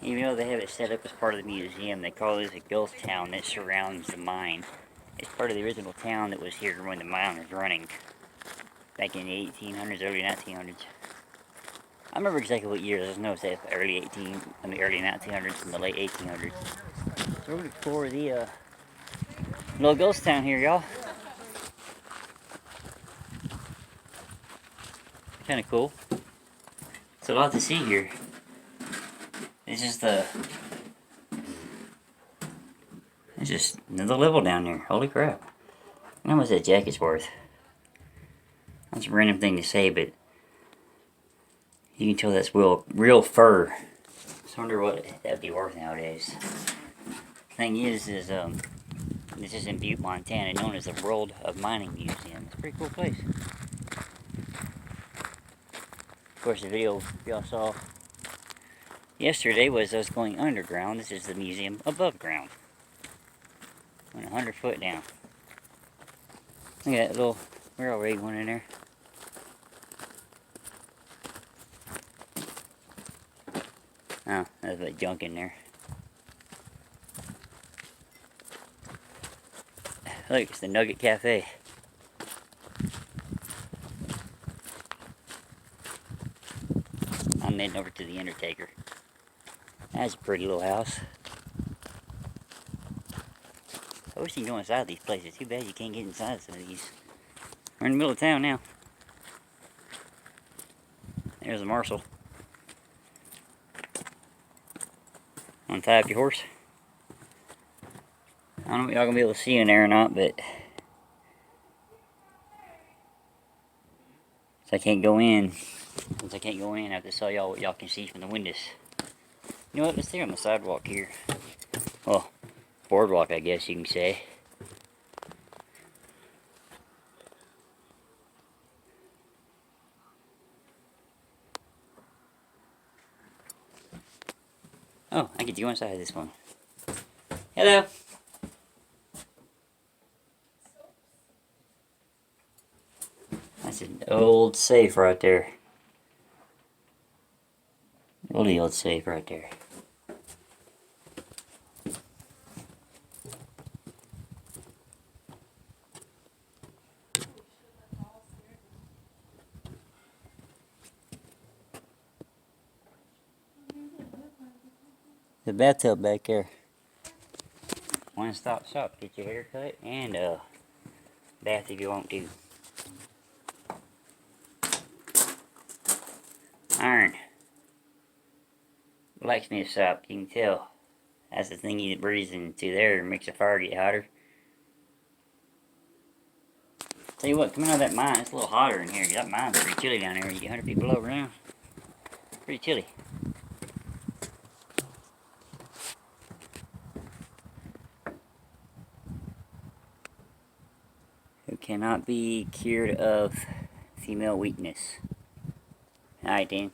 Even though they have it set up as part of the museum, they call this a ghost town that surrounds the mine. It's part of the original town that was here when the mine was running. Back in the 1800s, early 1900s. I remember exactly what year. There's no say early 1900s and the late 1800s. So we're looking for the little ghost town here, y'all. Kind of cool. It's a lot to see here. It's just another level down there. Holy crap! How much that jacket's worth? That's a random thing to say, but you can tell that's real fur. I wonder what that'd be worth nowadays. Thing is this is in Butte, Montana, known as the World of Mining Museum. It's a pretty cool place. Of course, the video y'all saw yesterday was us going underground. This is the museum above ground. Went 100 foot down. Look at that little railroad one in there. Oh, there's that junk in there. Look, it's the Nugget Cafe. I'm heading over to the Undertaker. That's a pretty little house. I wish you could go inside these places. Too bad you can't get inside some of these. We're in the middle of town now. There's a Marshall. Want to tie up your horse? I don't know if y'all gonna be able to see in there or not, but since I can't go in, I have to show y'all what y'all can see from the windows. You know what? Let's stay on the sidewalk here. Well, boardwalk, I guess you can say. Oh, I get to go inside this one. Hello. That's an old safe right there. Really old safe right there. The bathtub back there. One-stop shop. Get your hair cut and bath if you want to. Iron. Blacksmith shop. You can tell. That's the thingy that breathes into there and makes the fire get hotter. Tell you what, coming out of that mine, it's a little hotter in here. That mine's pretty chilly down there when you get 100 feet below ground. Pretty chilly. Who cannot be cured of female weakness. Alright, Dan.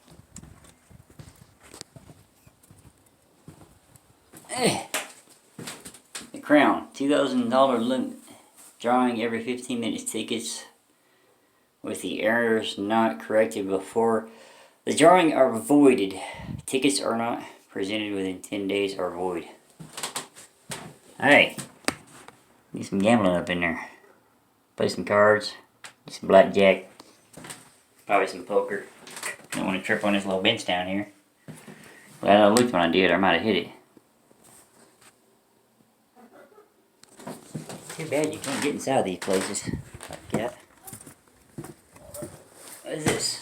The Crown, $2,000 limit. Drawing every 15 minutes. Tickets with the errors not corrected before the drawing are voided. Tickets are not presented within 10 days are void. Hey, need some gambling up in there. Play some cards, get some blackjack, probably some poker. Don't want to trip on this little bench down here. Glad I looked when I did, I might have hit it. Too bad you can't get inside these places like that. What is this?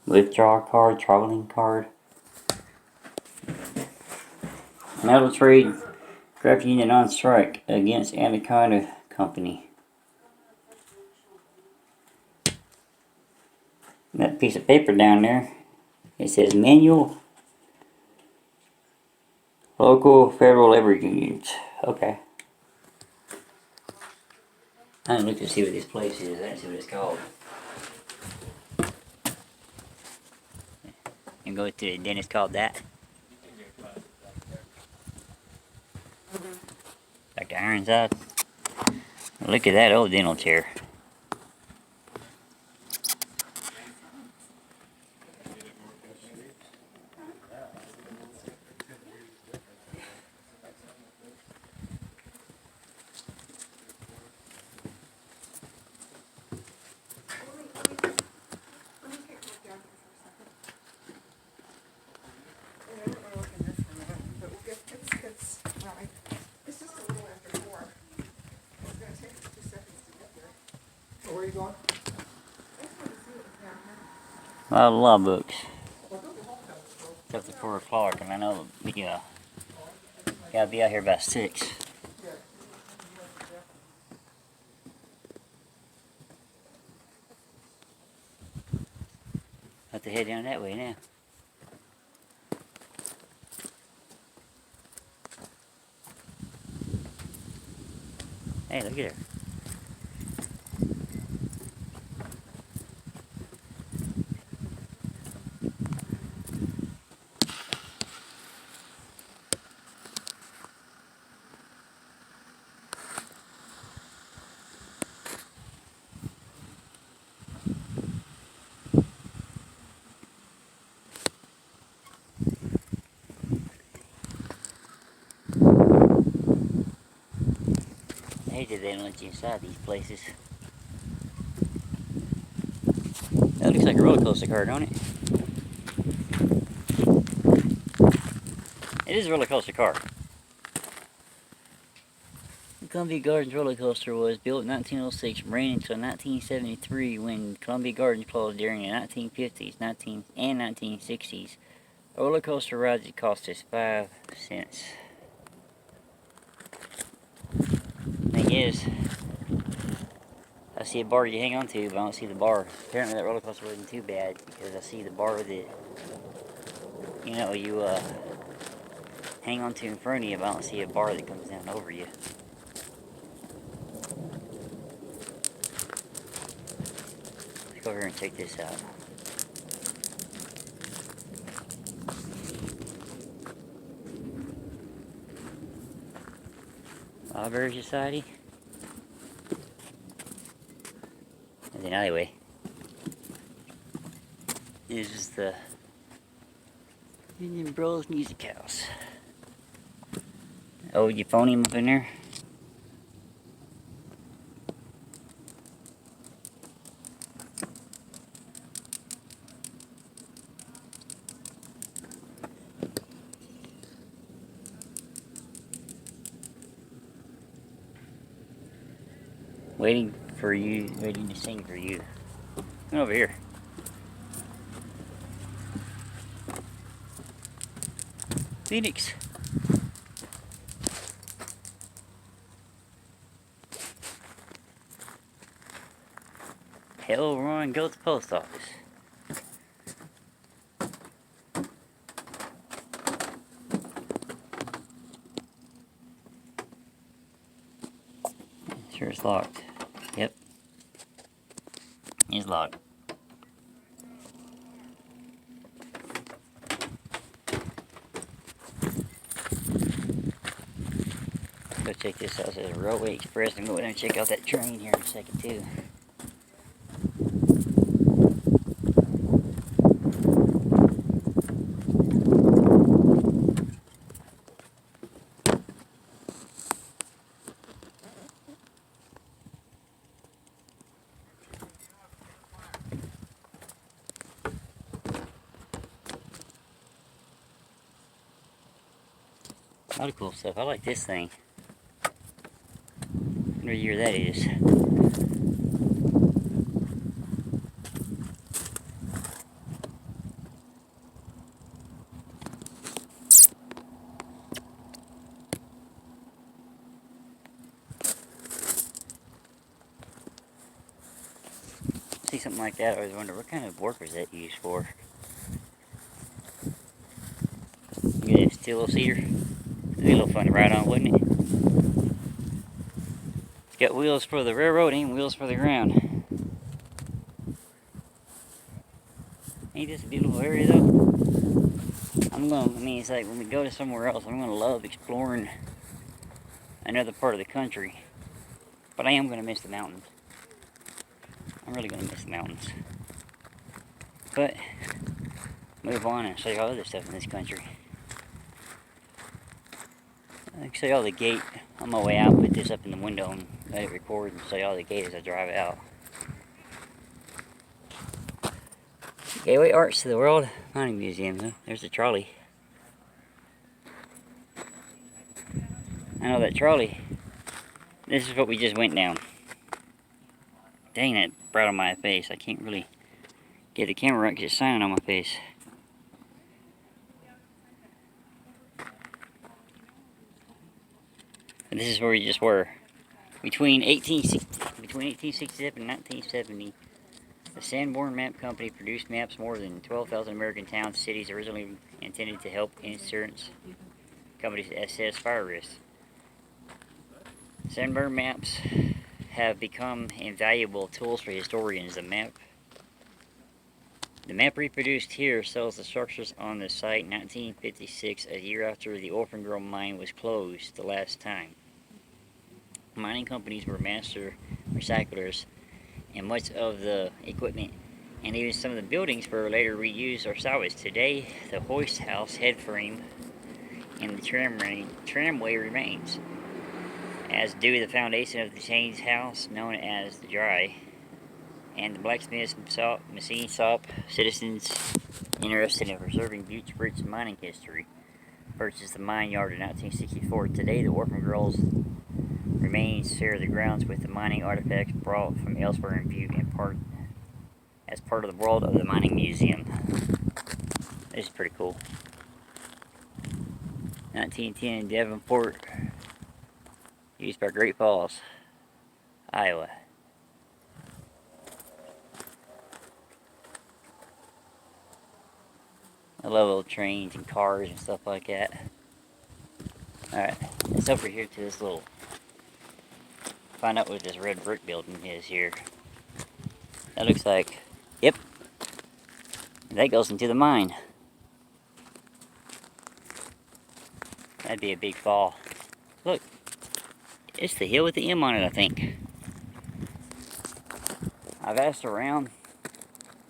Withdraw card, traveling card. Metal trade, craft unit on strike against Anaconda Company. That piece of paper down there, it says manual, local, federal labor unions. Okay. I didn't look to see what this place is. I didn't see what it's called. And go to the dentist called that. Back to Ironside. Look at that old dental chair. where are you going? A lot of law books. Except the 4 o'clock, and I know we gotta be out here by 6. Have to head down that way now. Hey, look at her. I hate that they don't let you inside these places. That looks like a roller coaster car, don't it? It is a roller coaster car. The Columbia Gardens roller coaster was built in 1906, ran until 1973 when Columbia Gardens closed during the 1950s and 1960s. Roller coaster rides cost us 5 cents. Thing is, I see a bar you hang on to, but I don't see the bar. Apparently that roller coaster wasn't too bad because I see the bar that, you know, you hang on to in front of you, but I don't see a bar that comes down over you. Let's go over here and check this out. Library Society. And then alleyway. This is the Indian Bros Music House. Oh, euphonium up in there. Waiting for you, waiting to sing for you. Come over here. Phoenix. Hell, Ron, go to the post office. Sure it's locked. Yep. It's locked. Go check this out. It says Railway Express. I'm going to go in and check out that train here in a second too. A lot of cool stuff. I like this thing. What year that is. See something like that, I always wonder what kind of work is that used for. Look at this steel cedar. It'd be a little fun to ride on, wouldn't it? It's got wheels for the railroad and wheels for the ground. Ain't this a beautiful area though? It's like when we go to somewhere else, I'm gonna love exploring another part of the country. But I am gonna miss the mountains. I'm really gonna miss the mountains. But move on and show you all other stuff in this country. I can show you all the gate on my way out. Put this up in the window and let it record and show you all the gate as I drive out. Gateway Arts to the World Mining Museum. Huh? There's the trolley. I know that trolley. This is what we just went down. Dang it. bright on my face. I can't really get the camera right because it's shining on my face. And this is where we just were. Between 1867 and 1970, the Sanborn Map Company produced maps more than 12,000 American towns and cities originally intended to help insurance companies assess fire risks. Sanborn maps have become invaluable tools for historians. The map reproduced here shows the structures on the site in 1956, a year after the Orphan Girl mine was closed the last time. Mining companies were master recyclers, and much of the equipment and even some of the buildings were later reused or salvaged. Today, the hoist house, head frame, and the tramway remains, as do the foundation of the chains house, known as the Dry, and the blacksmith machine shop. Citizens interested in preserving Butte's rich mining history purchased the mine yard in 1964. Today, the Orphan Girls remains share the grounds with the mining artifacts brought from elsewhere in Butte as part of the World of the Mining Museum. This is pretty cool. 1910 Davenport, used by Great Falls, Iowa. I love old trains and cars and stuff like that. Alright, let's over here to this little, find out what this red brick building is here. That looks like, yep, that goes into the mine. That'd be a big fall. Look, it's the hill with the M on it, I think. I've asked around,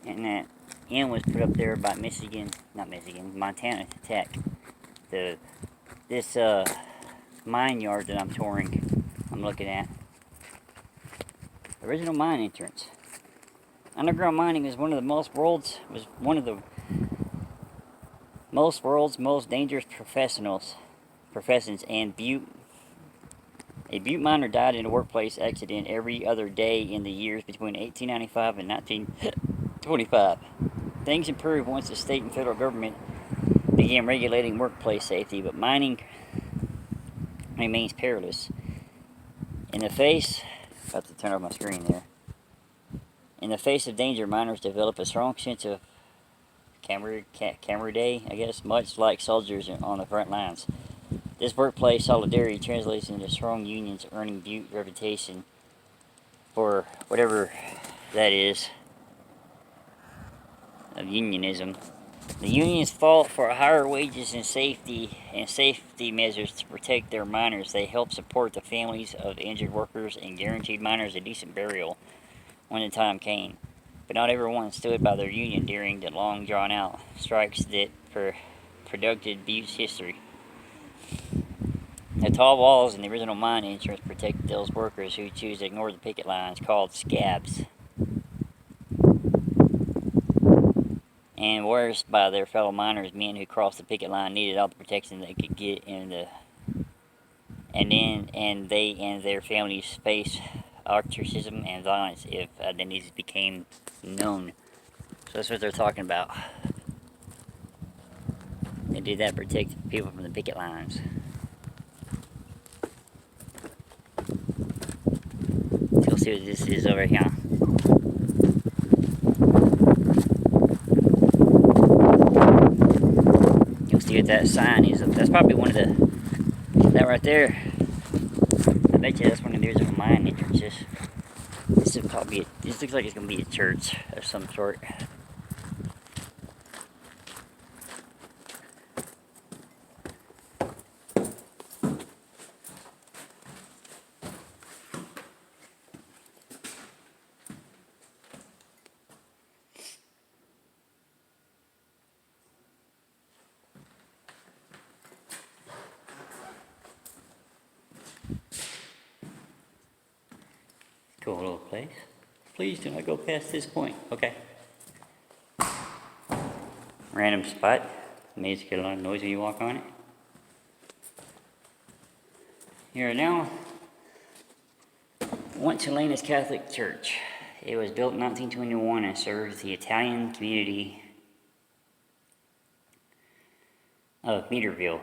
and that M was put up there by Montana Tech. This mine yard that I'm touring, I'm looking at. Original mine entrance. Underground mining is one of the world's most dangerous professions, and a Butte miner died in a workplace accident every other day in the years between 1895 and 1925. Things improved once the state and federal government began regulating workplace safety, but mining remains perilous. In the face of danger, miners develop a strong sense of camaraderie, I guess, much like soldiers on the front lines. This workplace solidarity translates into strong unions, earning Butte reputation for whatever that is of unionism. The unions fought for higher wages and safety measures to protect their miners. They helped support the families of injured workers and guaranteed miners a decent burial when the time came. But not everyone stood by their union during the long drawn-out strikes that produced Butte's history. The tall walls in the original mine entrance protect those workers who choose to ignore the picket lines, called scabs, and worse by their fellow miners. Men who crossed the picket line needed all the protection they could get, and they and their families face ostracism and violence if identities became known. So that's what they're talking about. They did that to protect people from the picket lines. Let's see what this is over here. You'll see what that sign is. That's probably one of that right there. I bet you that's one of the original mine entrances. This looks like it's going to be a church of some sort. Cool little place. Please do not go past this point. Okay. Random spot. May get a lot of noise when you walk on it. Here now, once Helena's Catholic Church. It was built in 1921 and serves the Italian community of Meterville,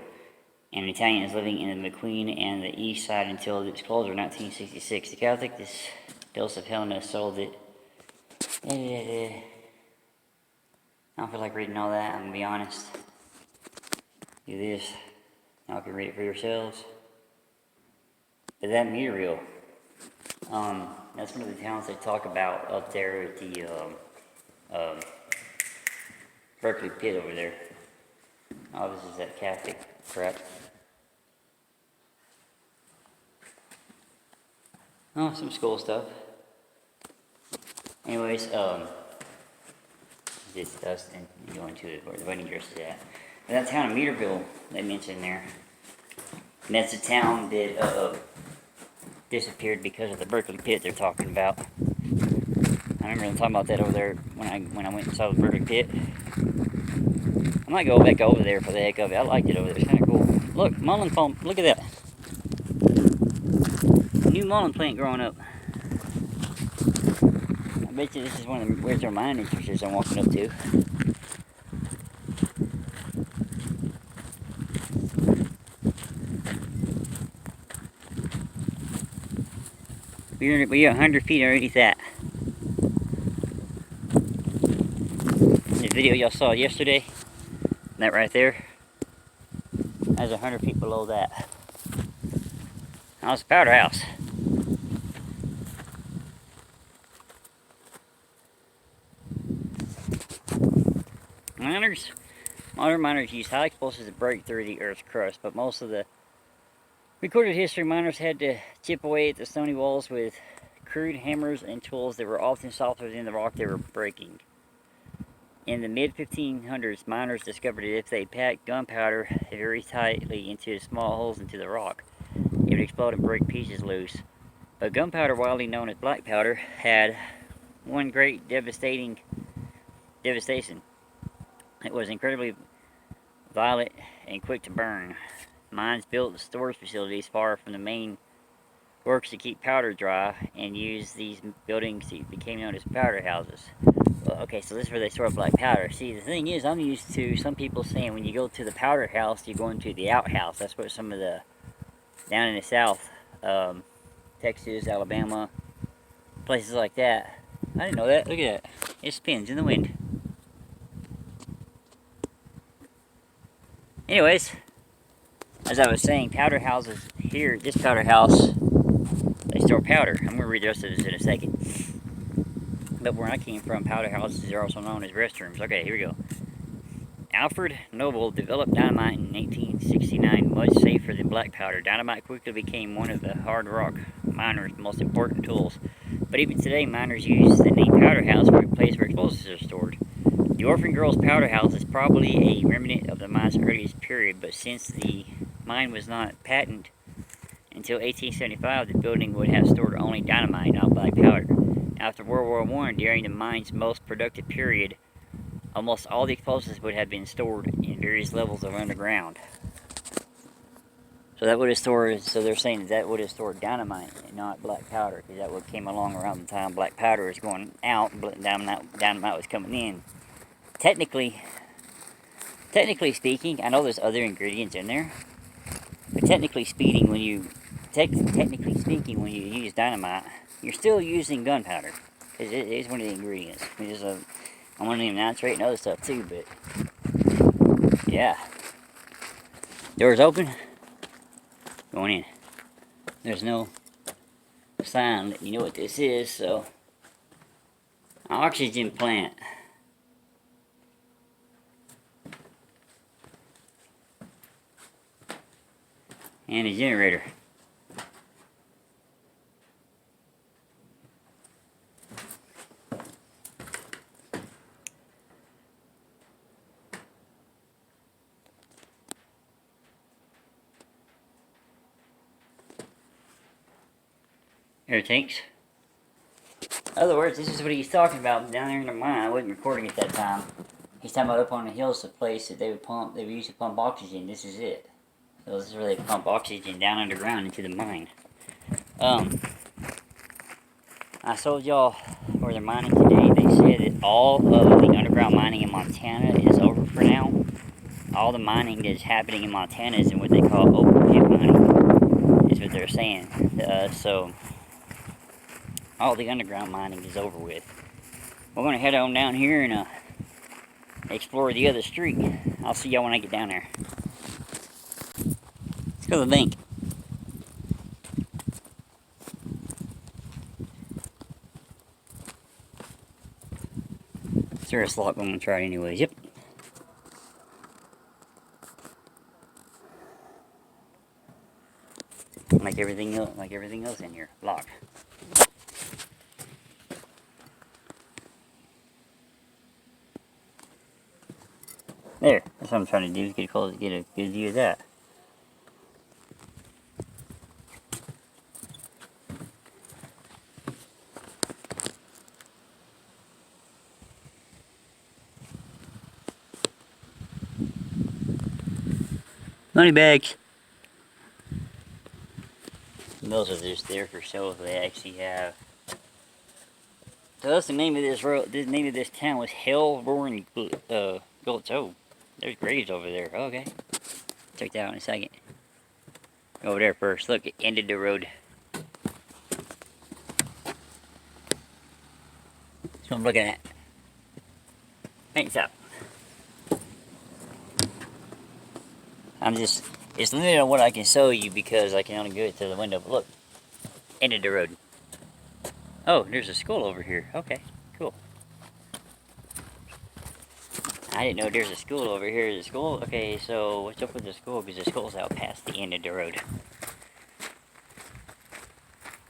and Italians living in the McQueen and the East Side until its closure in 1966. The Catholic Diocese of Helena sold it. I don't feel like reading all that, I'm gonna be honest. Do this. Y'all can read it for yourselves. But that Meterville, that's one of the towns they talk about up there at the Berkeley Pit over there. Oh, this is that Catholic crap. Oh, some school stuff. Anyways, this Dustin going to where the wedding dress is at. And that town of Meterville they mentioned there. And that's a town that disappeared because of the Berkeley Pit they're talking about. I remember them talking about that over there when I went and saw the Berkeley Pit. I might go back over there for the heck of it. I liked it over there. It's kind of cool. Look, mullein palm. Look at that. New mullein plant growing up. I bet you this is one of the where's their mine entrances I'm walking up to. We're 100 feet underneath that. The video y'all saw yesterday, that right there, that's 100 feet below that. Now it's a powder house. Modern miners use high explosives to break through the Earth's crust, but most of the recorded history, miners had to chip away at the stony walls with crude hammers and tools that were often softer than the rock they were breaking. In the mid-1500s, miners discovered that if they packed gunpowder very tightly into small holes into the rock, it would explode and break pieces loose. But gunpowder, widely known as black powder, had one great devastation. It was incredibly violent and quick to burn. Mines built storage facilities far from the main works to keep powder dry, and used these buildings that became known as powder houses. Well, okay, so this is where they store black powder. See, the thing is, I'm used to some people saying when you go to the powder house, you're going to the outhouse. That's what some of the, down in the south, Texas, Alabama, places like that. I didn't know that. Look at that. It spins in the wind. Anyways, as I was saying, powder houses here, this powder house, they store powder. I'm going to read the rest of this in a second. But where I came from, powder houses are also known as restrooms. Okay, here we go. Alfred Noble developed dynamite in 1869, much safer than black powder. Dynamite quickly became one of the hard rock miners' most important tools. But even today, miners use the name powder house for a place where explosives are stored. The Orphan Girls Powder House is probably a remnant of the mine's earliest period, but since the mine was not patented until 1875, the building would have stored only dynamite, not black powder. After World War I, during the mine's most productive period, almost all the explosives would have been stored in various levels of underground. So that would have stored, so they're saying that would have stored dynamite and not black powder, because that would came along around the time black powder was going out and dynamite was coming in. Technically speaking, I know there's other ingredients in there, but technically speaking, when you use dynamite, you're still using gunpowder, because it is one of the ingredients. I want to even nitrate and other stuff too, but yeah. Doors open, going in. There's no sign that you know what this is, so oxygen plant. And a generator. Air tanks. In other words, this is what he's talking about down there in the mine. I wasn't recording at that time. He's talking about up on the hills, the place that they would use to pump oxygen. This is it. So this is where they pump oxygen down underground into the mine. I I told y'all where they're mining today. They said that all of the underground mining in Montana is over for now. All the mining that's happening in Montana is in what they call open pit mining, is what they're saying to us. So all the underground mining is over with. We're going to head on down here and explore the other street. I'll see y'all when I get down there. Let's go to the bank. Is there a slot? I'm going to try it anyways. Yep. Like everything else in here. Locked. There. That's what I'm trying to do. Get close, get a good view of that. Money bags. Those are just there for show. They actually have. So that's the name of this road. The name of this town was Hell Roaring Gulch. Oh, there's graves over there. Okay, check that out in a second. Over there first. Look, it ended the road. That's what I'm looking at. Thanks out. It's limited on what I can show you because I can only go through the window. But look, ended the road. Oh, there's a school over here. Okay, cool. I didn't know there's a school over here. There's a school? Okay, so what's up with the school? Because the school's out past the end of the road.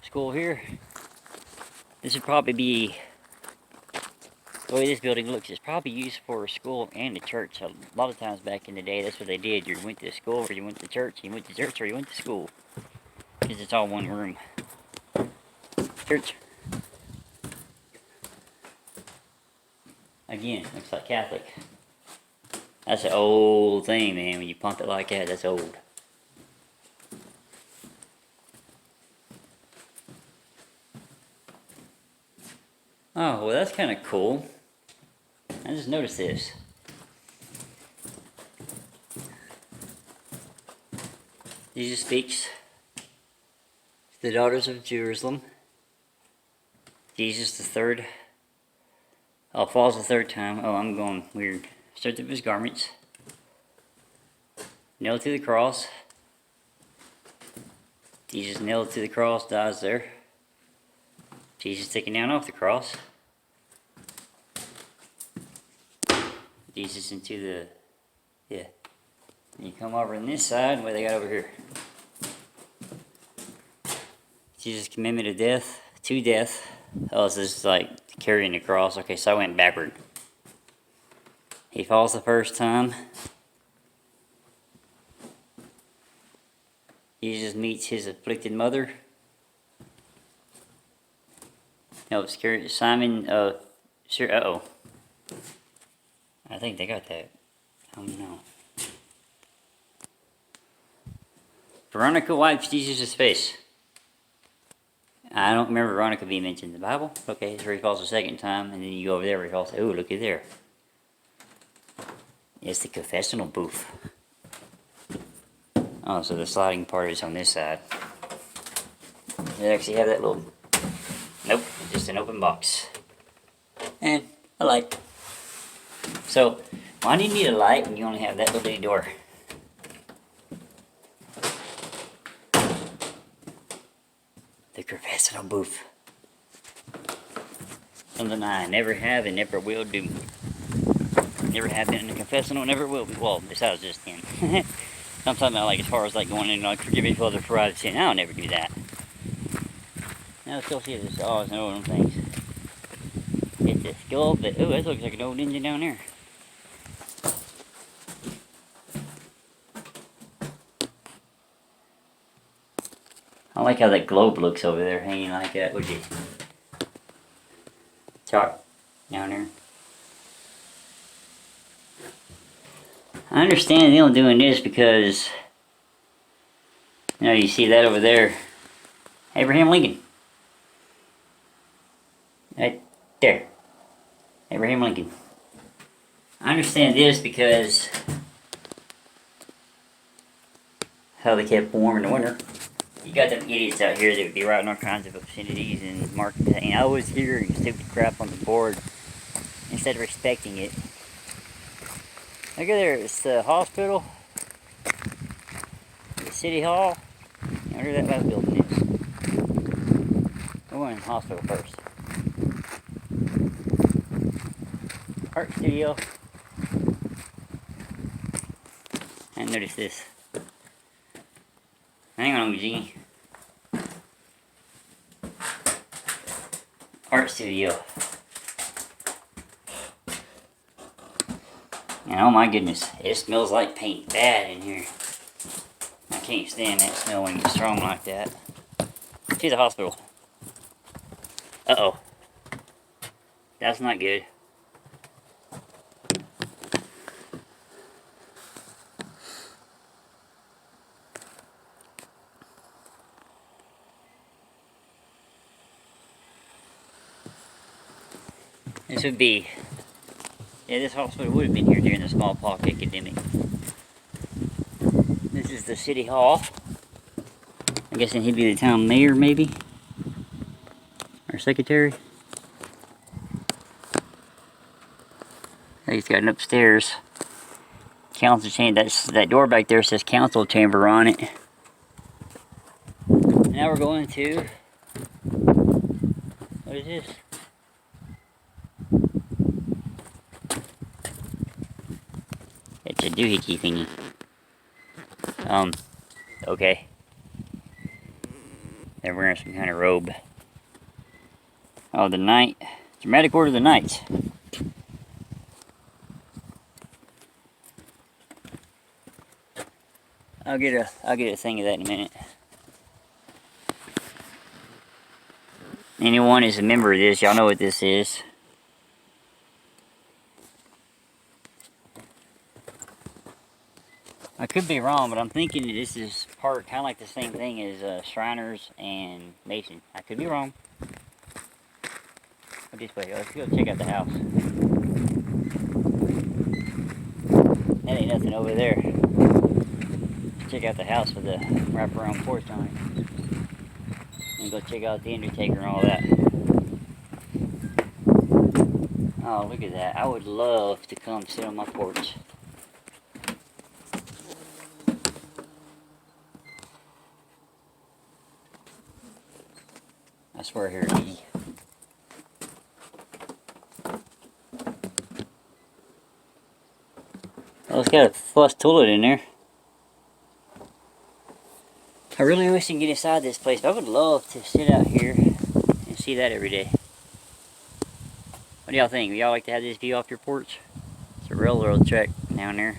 School here. This would probably be, the way this building looks, it's probably used for a school and a church. A lot of times back in the day, that's what they did. You went to school, or you went to church, you went to church, or you went to school. Because it's all one room. Church. Again, looks like Catholic. That's an old thing, man. When you pump it like that, that's old. Oh, well, that's kind of cool. I just noticed this. Jesus speaks to the daughters of Jerusalem. Jesus the third. Oh, falls the third time. Oh, I'm going weird. Stripped of his garments. Nailed to the cross. Jesus nailed to the cross, dies there. Jesus taken down off the cross. Jesus into the, yeah. And you come over on this side, what they got over here? Jesus' commitment to death, Oh, so this is like carrying the cross. Okay, so I went backward. He falls the first time. Jesus meets his afflicted mother. Helps carry Simon. Sure. Uh-oh. I think they got that. I don't know. Veronica wipes Jesus' face. I don't remember Veronica being mentioned in the Bible. Okay, so he falls the second time, and then you go over there where he falls. Oh, looky there. It's the confessional booth. Oh, so the sliding part is on this side. They actually have that little... Nope, just an open box. And a light. So, why do you need a light when you only have that little door? The confessional booth. Something I never have and never will do. Never have been in a confessional, never will be. Well, besides this then. I'm talking about like as far as like going in and like forgive me for the private sin. I'll never do that. Now let's go see this. Oh, it's one of them things. It's a skull, but oh, that looks like an old engine down there. I like how that globe looks over there, hanging like that. Would you? Chalk down there. I understand them doing this because, you know, you see that over there. Abraham Lincoln. Right there. Abraham Lincoln. I understand this because how they kept warm in the winter. You got them idiots out here that would be writing all kinds of obscenities and marking, and I was hearing stupid crap on the board instead of respecting it. Look at there, it's the hospital, the city hall. I wonder where that building is. We're going to the hospital first. Art studio. I noticed this. Hang on, Eugene. Art studio. And oh my goodness, it smells like paint bad in here. I can't stand that smell when it's strong like that. To the hospital. Uh-oh. That's not good. This would be, yeah, this hospital would have been here during the smallpox epidemic. This is the city hall. I'm guessing he'd be the town mayor, maybe? Or secretary? He's got an upstairs council chamber. That door back there says council chamber on it. Now we're going to, what is this? It's a doohickey thingy. Okay. They're wearing some kind of robe. Oh, the night. Dramatic Order of the Knights. I'll get a thing of that in a minute. Anyone is a member of this, y'all know what this is. I could be wrong, but I'm thinking that this is part, kind of like the same thing as Shriners and Mason. I could be wrong. But this way, let's go check out the house. That ain't nothing over there. Check out the house with the wraparound porch on it. And go check out the Undertaker and all that. Oh, look at that. I would love to come sit on my porch. I swear I hear a bee. Oh, it's got a flush toilet in there. I really wish I could get inside this place, but I would love to sit out here and see that every day. What do y'all think? Would y'all like to have this view off your porch? It's a railroad track down there.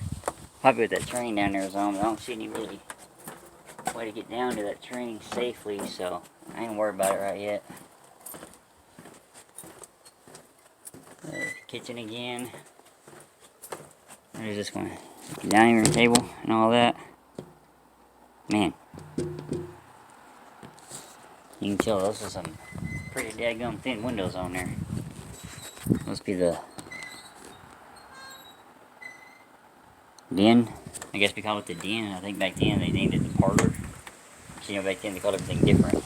Probably with that train down there is on, but I don't see any really way to get down to that train safely, so I ain't worried about it right yet. Kitchen again. There's this one. Dining room table and all that. Man. You can tell those are some pretty daggum thin windows on there. Must be the den. I guess we call it the den. I think back then they named it the parlor. So, you know, back then they called everything different.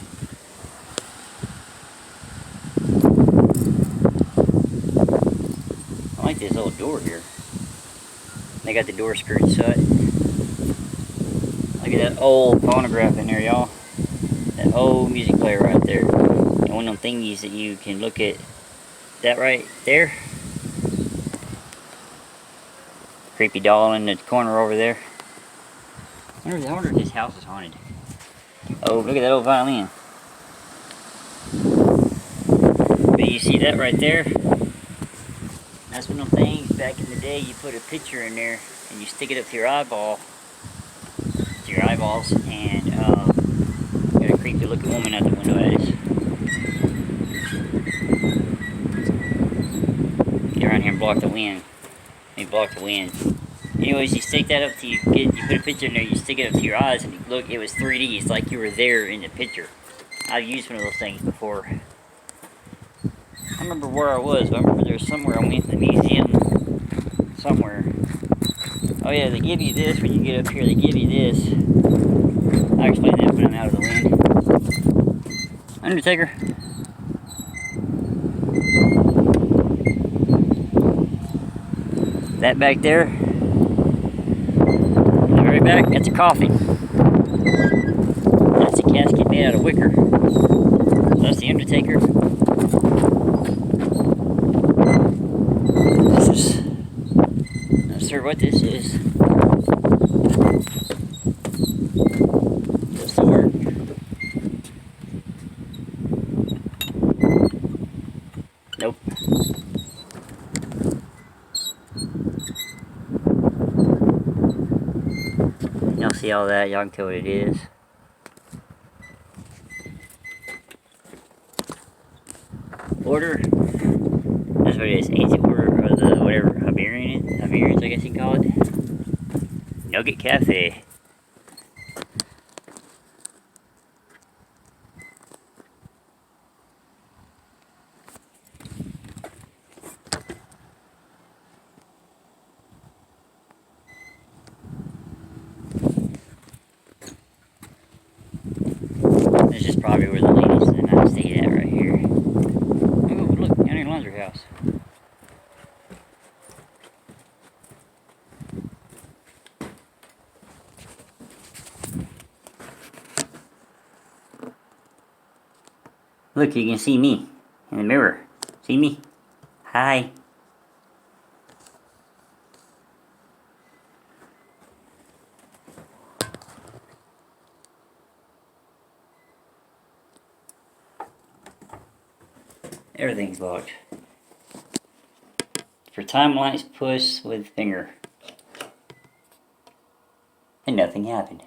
I like this old door here. They got the door screwed shut. Look at that old phonograph in there, y'all. That old music player right there. And one of them thingies that you can look at. That right there. Creepy doll in the corner over there. I wonder if this house is haunted. Oh, look at that old violin. But you see that right there? That's one of them things back in the day you put a picture in there and you stick it up to your eyeball. To your eyeballs, and got a creepy looking woman out the window, that is. Get around here and block the wind. Maybe block the wind. Anyways, you stick that up to you put a picture in there, you stick it up to your eyes, and you look, it was 3D. It's like you were there in the picture. I've used one of those things before. I remember where I was, but I remember there was somewhere I went to the museum. Somewhere. Oh yeah, they give you this when you get up here. They give you this. I'll explain that when I'm out of the wind. Undertaker. That back there, in the very back, that's a coffin. That's a casket made out of wicker. So that's the Undertaker. This is, not sure what this is. Does the work. Nope. Y'all see all that, y'all can tell what it is. Order. That's what it is. Ancient order of the whatever Iberians, I guess you can call it. Nugget Cafe. This is probably where the ladies in the mountain stayed at right here. Oh, look, down here, laundry house. Look, you can see me in the mirror. See me? Hi. Everything's locked. For timelines, push with finger. And nothing happened.